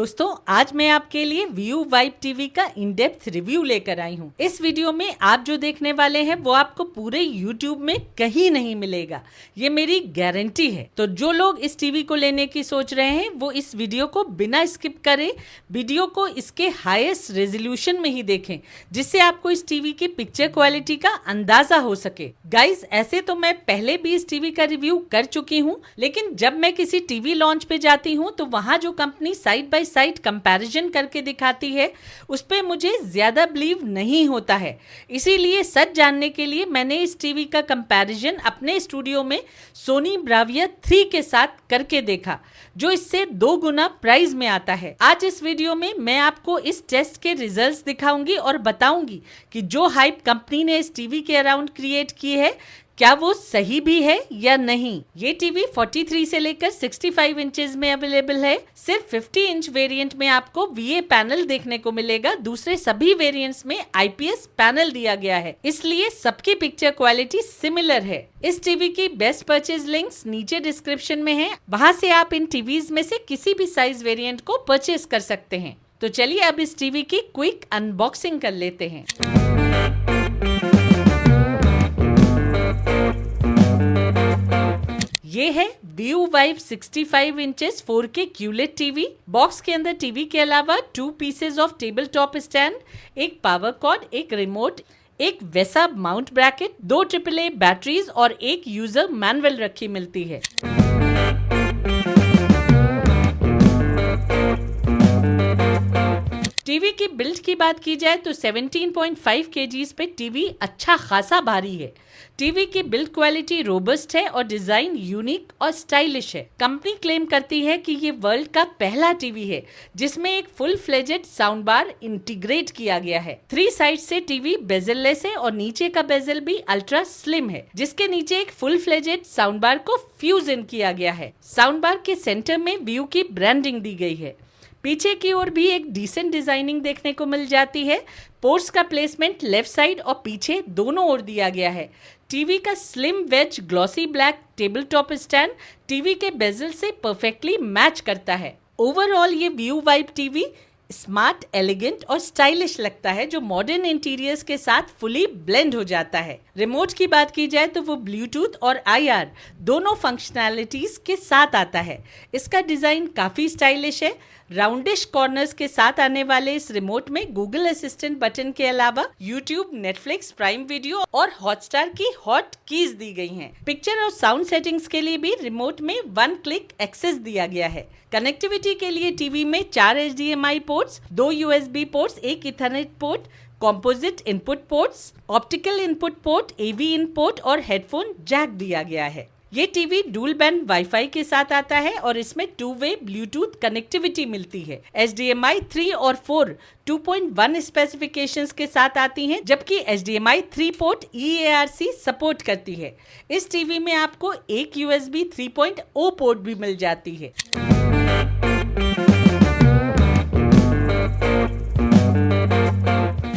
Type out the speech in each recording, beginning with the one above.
दोस्तों, आज मैं आपके लिए व्यू वाइब टीवी का इन डेप्थ रिव्यू लेकर आई हूँ। इस वीडियो में आप जो देखने वाले हैं वो आपको पूरे YouTube में कहीं नहीं मिलेगा, ये मेरी गारंटी है। तो जो लोग इस टीवी को लेने की सोच रहे हैं वो इस वीडियो को बिना स्किप करे वीडियो को इसके हाईएस्ट रेजोल्यूशन में ही देखें, जिससे आपको इस टीवी की पिक्चर क्वालिटी का अंदाजा हो सके। गाइस, ऐसे तो मैं पहले भी इस टीवी का रिव्यू कर चुकी हूँ, लेकिन जब मैं किसी टीवी लॉन्च पे जाती हूँ तो वहाँ जो company side by side comparison करके दिखाती है उस पे मुझे ज्यादा बिलीव नहीं होता है। इसीलिए सच जानने के लिए मैंने इस टीवी का कंपैरिजन अपने स्टूडियो में सोनी ब्राविया 3 के साथ करके देखा, जो इससे 2 गुना प्राइस में आता है। आज इस वीडियो में मैं आपको इस टेस्ट के रिजल्ट्स दिखाऊंगी और बताऊंगी कि जो हाइप कंपनी ने इस टीवी के अराउंड क्रिएट की है क्या वो सही भी है या नहीं। ये टीवी 43 से लेकर 65 इंचेस में अवेलेबल है। सिर्फ 50 इंच वेरिएंट में आपको VA पैनल देखने को मिलेगा, दूसरे सभी वेरिएंट्स में IPS पैनल दिया गया है, इसलिए सबकी पिक्चर क्वालिटी सिमिलर है। इस टीवी की बेस्ट परचेज लिंक्स नीचे डिस्क्रिप्शन में है, वहां से आप इन टीवीज में से किसी भी साइज वेरिएंट को परचेज कर सकते हैं। तो चलिए अब इस टीवी की क्विक अनबॉक्सिंग कर लेते हैं। ये है view vibe 65 inches 4K QLED TV. Box के अंदर टीवी के अलावा 2 pieces of table top stand, एक पावर कॉर्ड, एक रिमोट, एक वैसा माउंट ब्रैकेट, 2 AAA बैटरीज और एक यूजर मैनुअल रखी मिलती है। टीवी की बिल्ड की बात की जाए तो 17.5 kgs पे टीवी अच्छा खासा भारी है। टीवी की बिल्ड क्वालिटी रोबस्ट है और डिजाइन यूनिक और स्टाइलिश है। कंपनी क्लेम करती है कि ये वर्ल्ड का पहला टीवी है जिसमें एक full fledged sound bar integrate किया गया है। 3 साइड से टीवी बेजललेस है और नीचे का बेजल भी अल्ट्रा स्लिम है, जिसके नीचे एक फुल फ्लेजेड साउंड बार को फ्यूज इन किया गया है। साउंड बार के सेंटर में व्यू की ब्रांडिंग दी गई है। पीछे की ओर भी एक डिसेंट डिजाइनिंग देखने को मिल जाती है। पोर्ट्स का प्लेसमेंट लेफ्ट साइड और पीछे दोनों ओर दिया गया है। टीवी का slim wedge glossy black table top stand TV के बेजल से परफेक्टली मैच करता है। ओवरऑल ये Vu Vibe TV smart, elegant और स्टाइलिश लगता है, जो मॉडर्न इंटीरियर्स के साथ फुली ब्लेंड हो जाता है। रिमोट की बात की जाए तो वो ब्लूटूथ और IR दोनों फंक्शनैलिटीज के साथ आता है। इसका डिजाइन काफी स्टाइलिश है। राउंडिश कॉर्नर्स के साथ आने वाले इस रिमोट में गूगल असिस्टेंट बटन के अलावा YouTube, Netflix, प्राइम वीडियो और हॉटस्टार की हॉट कीज दी गई हैं। पिक्चर और साउंड सेटिंग्स के लिए भी रिमोट में 1 क्लिक एक्सेस दिया गया है। कनेक्टिविटी के लिए टीवी में 4 HDMI ports, 2 USB ports, 1 Ethernet port, composite input ports, optical input port, AV इन पोर्ट और हेडफोन जैक दिया गया है। ये टीवी डुअल बैंड वाईफाई के साथ आता है और इसमें 2-वे ब्लूटूथ कनेक्टिविटी मिलती है। HDMI 3 और 4 2.1 स्पेसिफिकेशंस के साथ आती हैं, जबकि HDMI 3 पोर्ट EARC सपोर्ट करती है। इस टीवी में आपको एक USB 3.0 पोर्ट भी मिल जाती है।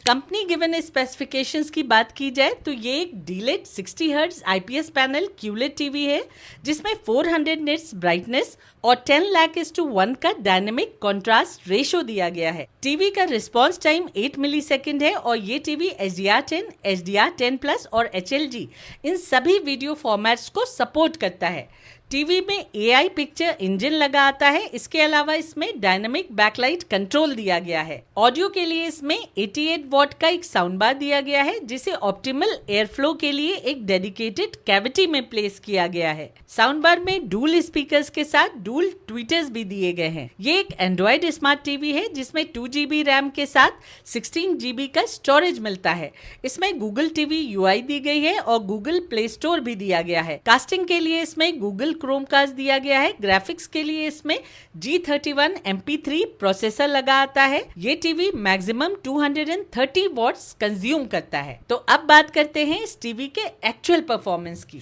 कंपनी गिवन स्पेसिफिकेशंस की बात की जाए तो ये एक डीलेट 60 hertz IPS panel QLED TV है, जिसमें 400 निट्स ब्राइटनेस और 10:1 का डायनेमिक कॉन्ट्रास्ट रेशो दिया गया है। टीवी का रिस्पॉन्स टाइम 8 मिलीसेकंड है और ये टीवी HDR10, HDR10+ और HLG इन सभी वीडियो फॉर्मेट्स को सपोर्ट करता है। टीवी में AI पिक्चर इंजन लगा आता है। इसके अलावा इसमें डायनामिक बैकलाइट कंट्रोल दिया गया है। ऑडियो के लिए इसमें 88 वॉट का एक साउंड बार दिया गया है, जिसे ऑप्टिमल एयर फ्लो के लिए एक डेडिकेटेड कैविटी में प्लेस किया गया है। साउंड बार में डुअल स्पीकर्स के साथ डुअल ट्वीटर्स भी दिए गए हैं। ये एक एंड्रॉइड स्मार्ट टीवी है जिसमें 2 GB रैम के साथ 16 GB का स्टोरेज मिलता है। इसमें गूगल टीवी UI दी गई है और गूगल प्ले स्टोर भी दिया गया है। कास्टिंग के लिए इसमें गूगल क्रोमकास्ट दिया गया है। ग्राफिक्स के लिए इसमें G31 MP3 प्रोसेसर लगा आता है। ये टीवी मैक्सिमम 230 वॉट्स कंज्यूम करता है। तो अब बात करते हैं इस टीवी के एक्चुअल परफॉर्मेंस की।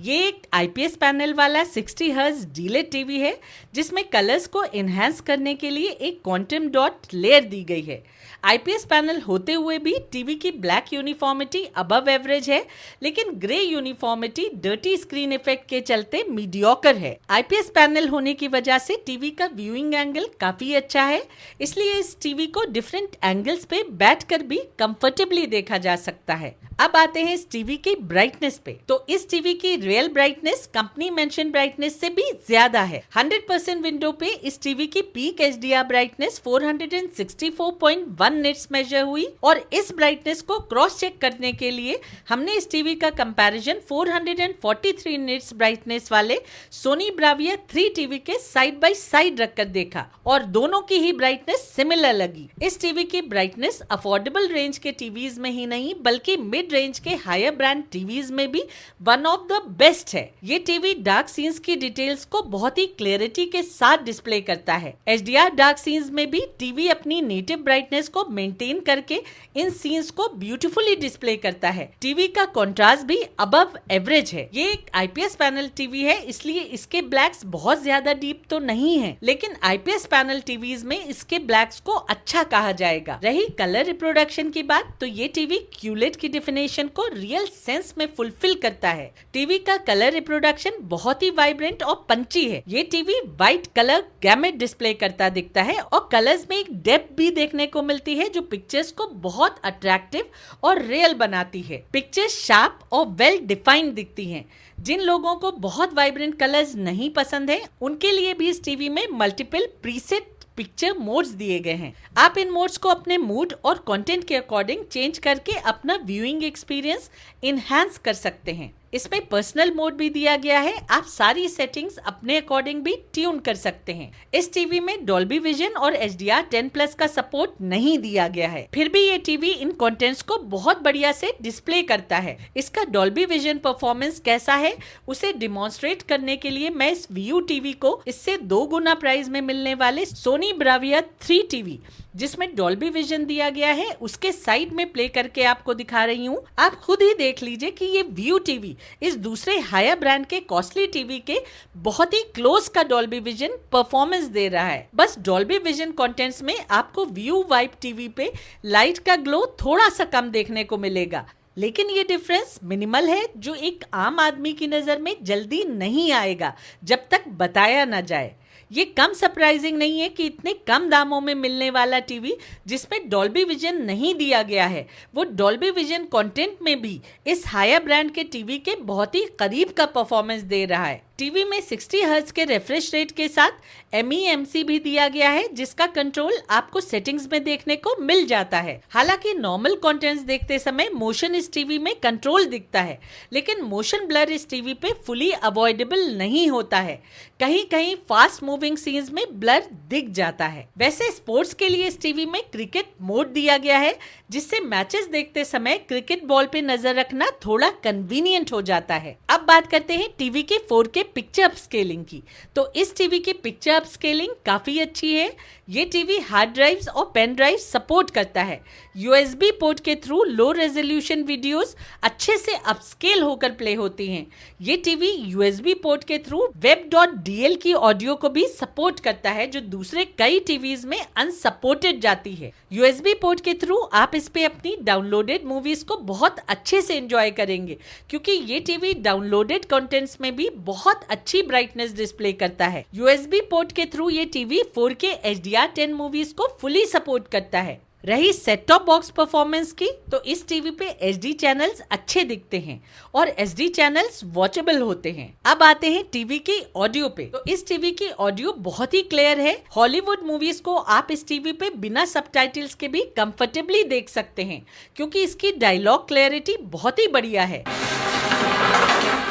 ये एक IPS पैनल वाला 60 हर्ट्ज डीलेट टीवी है जिसमें कलर्स को एनहांस करने के लिए एक क्वांटम डॉट लेयर दी गई है। IPS पैनल होते हुए भी टीवी की ब्लैक यूनिफॉर्मिटी अबव एवरेज है, लेकिन grey uniformity dirty screen effect के चलते मीडियोकर है। IPS पैनल होने की वजह से टीवी का व्यूइंग एंगल काफी अच्छा है, इसलिए इस टीवी को डिफरेंट एंगल्स पे बैठकर भी कंफर्टेबली देखा जा सकता है। अब आते हैं इस टीवी की ब्राइटनेस पे। तो इस टीवी की real brightness company mention brightness से भी ज्यादा है। 100% विंडो पे इस टीवी की peak HDR brightness 464.1 nits measure हुई और इस ब्राइटनेस को क्रॉस चेक करने के लिए हमने इस टीवी का कंपैरिजन 443 निट्स ब्राइटनेस वाले सोनी ब्राविया 3 टीवी के साइड बाय साइड रखकर देखा और दोनों की ही ब्राइटनेस सिमिलर लगी। इस टीवी की ब्राइटनेस अफोर्डेबल रेंज के टीवीज में ही नहीं बल्कि मिड रेंज के हायर ब्रांड टीवीज में भी वन ऑफ द बेस्ट है। ये टीवी डार्क सीन्स की डिटेल्स को बहुत ही क्लैरिटी के साथ डिस्प्ले करता है। HDR डार्क सीन्स में भी टीवी अपनी नेटिव ब्राइटनेस को मेंटेन करके इन सीन्स को ब्यूटीफुली डिस्प्ले करता है। टीवी का कंट्रास्ट भी अबव एवरेज है। ये एक IPS पैनल टीवी है, इसलिए इसके ब्लैक्स बहुत ज्यादा डीप तो नहीं है, लेकिन IPS पैनल टीवीज में इसके ब्लैक्स को अच्छा कहा जाएगा। रही कलर रिप्रोडक्शन की बात, तो ये टीवी QLED की डेफिनेशन को रियल सेंस में फुलफिल करता है। टीवी का कलर रिप्रोडक्शन बहुत ही वाइब्रेंट और पंची है। ये TV white colour gamete display करता दिखता है और कलर्स में एक डेप्थ भी देखने को मिलती है जो पिक्चर्स को बहुत अट्रैक्टिव और रियल बनाती है। पिक्चर्स शार्प और वेल डिफाइंड दिखती हैं। जिन लोगों को बहुत वाइब्रेंट कलर्स नहीं पसंद है उनके लिए भी इस टीवी में मल्टीपल प्रीसेट पिक्चर मोड्स दिए गए हैं। आप इन मोड्स को अपने मूड और कंटेंट के अकॉर्डिंग चेंज करके अपना व्यूइंग एक्सपीरियंस इनहैंस कर सकते हैं। इसमें पर्सनल मोड भी दिया गया है, आप सारी सेटिंग्स अपने अकॉर्डिंग भी ट्यून कर सकते हैं। इस टीवी में डॉल्बी विजन और HDR 10+ का सपोर्ट नहीं दिया गया है, फिर भी ये टीवी इन कंटेंट्स को बहुत बढ़िया से डिस्प्ले करता है। इसका डॉल्बी विजन परफॉर्मेंस कैसा है उसे डिमॉन्स्ट्रेट करने के लिए मैं इस VU टीवी को इससे 2 गुना प्राइस में मिलने वाले सोनी ब्राविया 3 टीवी जिसमें डॉल्बी विजन दिया गया है उसके साइड में प्ले करके आपको दिखा रही हूँ। आप खुद ही देख लीजिए कि ये VU टीवी इस दूसरे हायर ब्रांड के कॉस्टली टीवी के बहुत ही क्लोज का डॉल्बी विजन परफॉर्मेंस दे रहा है। बस डॉल्बी विजन कंटेंट्स में आपको VU वाइब टीवी पे लाइट का ग्लो थोड़ा सा कम देखने को मिलेगा, लेकिन ये डिफरेंस मिनिमल है जो एक आम आदमी की नजर में जल्दी नहीं आएगा जब तक बताया न जाए। ये कम सरप्राइजिंग नहीं है कि इतने कम दामों में मिलने वाला टीवी जिसमें डॉल्बी विजन नहीं दिया गया है वो डॉल्बी विजन कंटेंट में भी इस हायर ब्रांड के टीवी के बहुत ही करीब का परफॉर्मेंस दे रहा है। टीवी में 60 हर्ट्ज के रिफ्रेश रेट के साथ MEMC भी दिया गया है जिसका कंट्रोल आपको सेटिंग्स में देखने को मिल जाता है। हालांकि नॉर्मल कंटेंट्स देखते समय मोशन इस टीवी में कंट्रोल दिखता है, लेकिन मोशन ब्लर इस टीवी पे फुली अवॉइडेबल नहीं होता है। कहीं कहीं फास्ट मूविंग सीन्स में ब्लर दिख जाता है। वैसे स्पोर्ट्स के लिए इस टीवी में क्रिकेट मोड दिया गया है जिससे मैचेस देखते समय क्रिकेट बॉल पे नजर रखना थोड़ा कन्वीनियंट हो जाता है। अब बात करते हैं टीवी के 4K पिक्चर अपस्केलिंग की। तो इस टीवी की पिक्चर अपस्केलिंग काफी अच्छी है। ये टीवी हार्ड ड्राइव्स और पेन ड्राइव सपोर्ट करता है। USB पोर्ट के थ्रू लो रेजोल्यूशन वीडियोस अच्छे से अपस्केल होकर प्ले होती हैं। ये टीवी USB पोर्ट के थ्रू web.dl की ऑडियो को भी सपोर्ट करता है जो दूसरे कई टीवीज में अनसपोर्टेड जाती है। USB पोर्ट के थ्रू आप इस पे अपनी डाउनलोडेड मूवीज को बहुत अच्छे से एंजॉय करेंगे क्योंकि ये टीवी डाउनलोडेड कंटेंट्स में भी बहुत अच्छी ब्राइटनेस डिस्प्ले करता है। USB पोर्ट के थ्रू ये टीवी 4K HDR 10 मूवीज को फुली सपोर्ट करता है। रही सेट टॉप बॉक्स परफॉर्मेंस की, तो इस टीवी पे HD चैनल्स अच्छे दिखते हैं और SD चैनल्स वॉचेबल होते हैं। अब आते हैं टीवी की ऑडियो पे। तो इस टीवी की ऑडियो बहुत ही क्लियर है। हॉलीवुड मूवीज को आप इस टीवी पे बिना सबटाइटल्स के भी कंफर्टेबली देख सकते हैं क्योंकि इसकी डायलॉग क्लैरिटी बहुत ही बढ़िया है।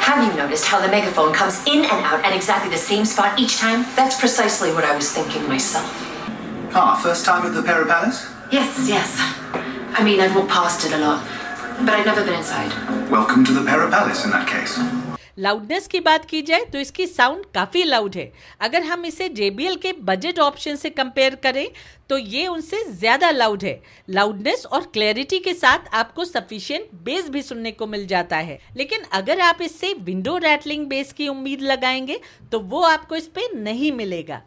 Have you noticed how the megaphone comes in and out at exactly the same spot each time? That's precisely what I was thinking myself. First time at the Pera Palace? Yes. I mean, I've walked past it a lot, but I've never been inside. Welcome to the Pera Palace in that case. Loudness की बात की जाए तो इसकी sound काफी loud है। अगर हम इसे JBL के बजट ऑप्शन से कंपेयर करें तो ये उनसे ज्यादा लाउड है। लाउडनेस और क्लैरिटी के साथ आपको सफिशिएंट बेस भी सुनने को मिल जाता है, लेकिन अगर आप इससे विंडो रैटलिंग बेस की उम्मीद लगाएंगे तो वो आपको इस पे नहीं मिलेगा।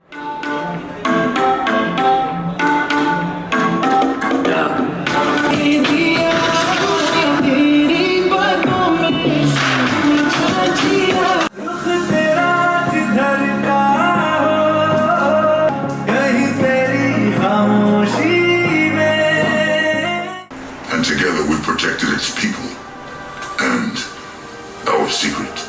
And together we protected its people and our secret.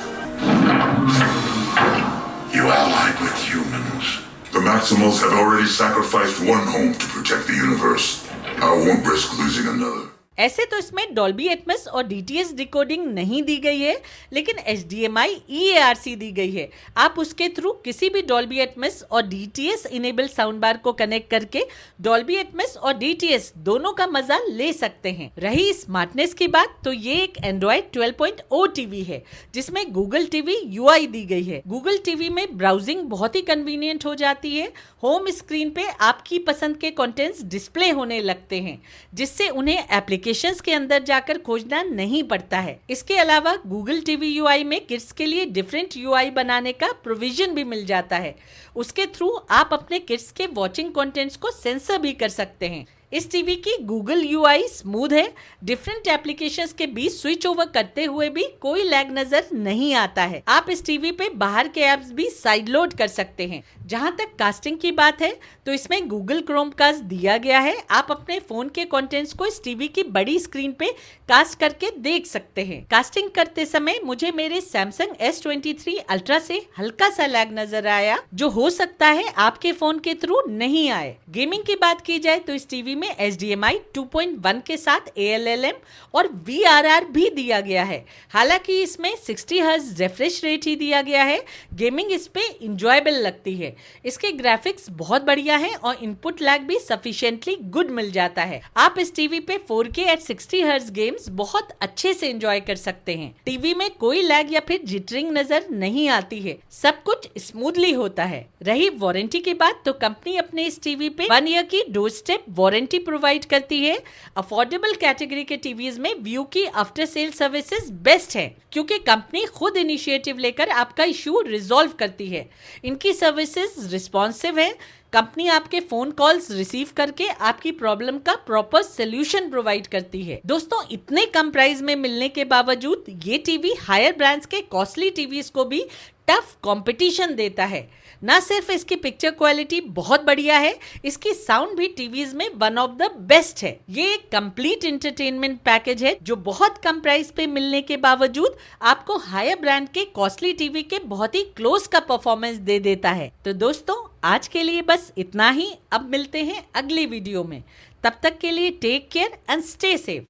You allied with humans. The Maximals have already sacrificed one home to protect the universe. I won't risk losing another. ऐसे तो इसमें डॉल्बी एटमॉस और DTS decoding नहीं दी गई है, लेकिन HDMI EARC दी गई है। आप उसके थ्रू किसी भी डॉल्बी एटमॉस और DTS इनेबल साउंड बार को कनेक्ट करके डॉल्बी एटमॉस और DTS दोनों का मजा ले सकते हैं। रही स्मार्टनेस की बात तो ये एक Android 12.0 टीवी है जिसमें Google TV UI दी गई है। Google TV में ब्राउजिंग बहुत ही कन्वीनियंट हो जाती है। होम स्क्रीन पे आपकी पसंद के कंटेंट्स डिस्प्ले होने लगते हैं, जिससे उन्हें एप्लीकेशंस के अंदर जाकर खोजना नहीं पड़ता है। इसके अलावा Google TV UI में किड्स के लिए डिफरेंट UI बनाने का प्रोविजन भी मिल जाता है। उसके थ्रू आप अपने किड्स के वॉचिंग कंटेंट्स को सेंसर भी कर सकते हैं। इस टीवी की Google UI स्मूथ है। डिफरेंट एप्लीकेशंस के बीच स्विच ओवर करते हुए भी कोई लैग नजर नहीं आता है। आप इस टीवी पे बाहर के ऐप्स भी साइड लोड कर सकते हैं। जहां तक कास्टिंग की बात है तो इसमें Google Chromecast दिया गया है। आप अपने फोन के कंटेंट्स को इस टीवी की बड़ी स्क्रीन पे कास्ट करके देख सकते हैं। कास्टिंग करते समय मुझे मेरे Samsung S23 Ultra से हल्का सा लैग नजर आया, जो हो सकता है आपके फोन के थ्रू नहीं आए। गेमिंग की बात की जाए तो इस टीवी में HDMI 2.1 के साथ ALLM और VRR भी दिया गया है। हालांकि इसमें 60 हर्ट्ज रिफ्रेश रेट ही दिया गया है। गेमिंग इस पे इंजॉयबल लगती है। इसके ग्राफिक्स बहुत बढ़िया है और इनपुट लैग भी सफिशिएंटली गुड मिल जाता है। आप इस टीवी पे 4K at 60 हर्ट्ज गेम्स बहुत अच्छे से एंजॉय कर सकते हैं। टीवी में कोई लैग या फिर जिटरिंग नजर नहीं आती है। सब कुछ स्मूथली होता है। रही वारंटी की बात तो कंपनी अपने इस टीवी पे 1 ईयर की डोर स्टेप वारंटी प्रोवाइड करती है। अफोर्डेबल कैटेगरी के टीवीज में व्यू की आफ्टर सेल सर्विसेज बेस्ट है, क्योंकि कंपनी खुद इनिशिएटिव लेकर आपका इशू रिजॉल्व करती है। इनकी सर्विसेज रिस्पॉन्सिव है। कंपनी आपके फोन कॉल्स रिसीव करके आपकी प्रॉब्लम का प्रॉपर सोल्यूशन प्रोवाइड करती है। दोस्तों, इतने कम प्राइस में मिलने के बावजूद ये टीवी हायर ब्रांड्स के कॉस्टली टीवीज को भी टफ कंपटीशन देता है। ना सिर्फ इसकी पिक्चर क्वालिटी बहुत बढ़िया है, इसकी साउंड भी टीवीज में वन ऑफ द बेस्ट है। ये एक कंप्लीट एंटरटेनमेंट पैकेज है जो बहुत कम प्राइस पे मिलने के बावजूद आपको हायर ब्रांड के कॉस्टली टीवी के बहुत ही क्लोज का परफॉर्मेंस दे देता है। तो दोस्तों, आज के लिए बस इतना ही। अब मिलते हैं अगली वीडियो में। तब तक के लिए take care and stay safe.